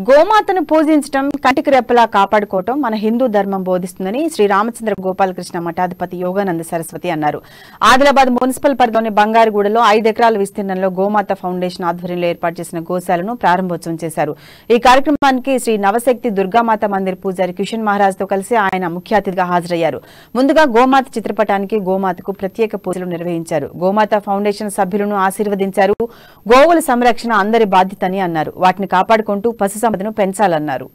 గోమాతను పూజించడం కంటికి రెప్పలా కాపాడుకోవటం మన హిందూ ధర్మం బోధిస్తుందని శ్రీ రామచంద్ర గోపాలకృష్ణ మఠాధిపతి యోగానంద సరస్వతి అన్నారు. ఆదిలాబాద్ మున్సిపల్ పరిధిలోని బంగారుగూడలో 5 ఎకరాల విస్తీర్ణంలో గోమాత ఫౌండేషన్ ఆధ్వర్యంలో ఏర్పాటు చేసిన గోశాలను ప్రారంభోత్సవం చేశారు. ఈ కార్యక్రమానికి శ్రీ నవశక్తి దుర్గామాత మందిర్ పూజారి కిషన్ మహారాజ్ తో కలిసి ఆయన ముఖ్య అతిథిగా హాజరయ్యారు. ముందుగా గోమాత చిత్రపటానికి గోమాతకు ప్రత్యేక పూజలు నిర్వహించారు. గోమాత ఫౌండేషన్ సభ్యులను ఆశీర్వదించారు. గోవుల సంరక్షణ అందరి బాధ్యతని అన్నారు. వాటిని కాపాడుకుంటూ పశు సంపదను పెంచాలన్నారు.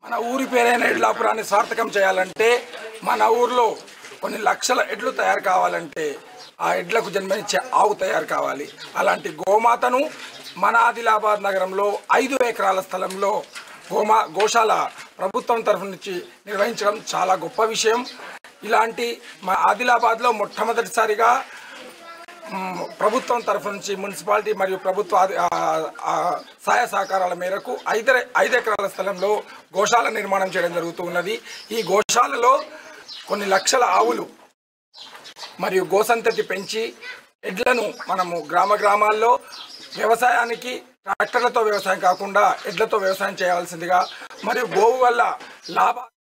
మన ఊరి పేరైన ఎడ్లాపురాన్ని సార్థకం చేయాలంటే మన ఊర్లో కొన్ని లక్షల ఎడ్లు తయారు కావాలంటే ఆ ఎడ్లకు జన్మనిచ్చే ఆవు తయారు కావాలి. అలాంటి గోమాతను మన ఆదిలాబాద్ నగరంలో 5 ఎకరాల స్థలంలో గోశాల ప్రభుత్వం తరఫు నుంచి నిర్వహించడం చాలా గొప్ప విషయం. ఇలాంటి మా ఆదిలాబాద్లో మొట్టమొదటిసారిగా ప్రభుత్వం తరఫు నుంచి మున్సిపాలిటీ మరియు ప్రభుత్వ సహాయ సహకారాల మేరకు 5 ఎకరాల స్థలంలో గోశాల నిర్మాణం చేయడం జరుగుతూ ఉన్నది. ఈ గోశాలలో కొన్ని లక్షల ఆవులు మరియు గోసంతతి పెంచి ఎడ్లను మనము గ్రామాల్లో వ్యవసాయానికి ట్రాక్టర్లతో వ్యవసాయం కాకుండా ఎడ్లతో వ్యవసాయం చేయవలసిందిగా మరియు గోవు వల్ల లాభ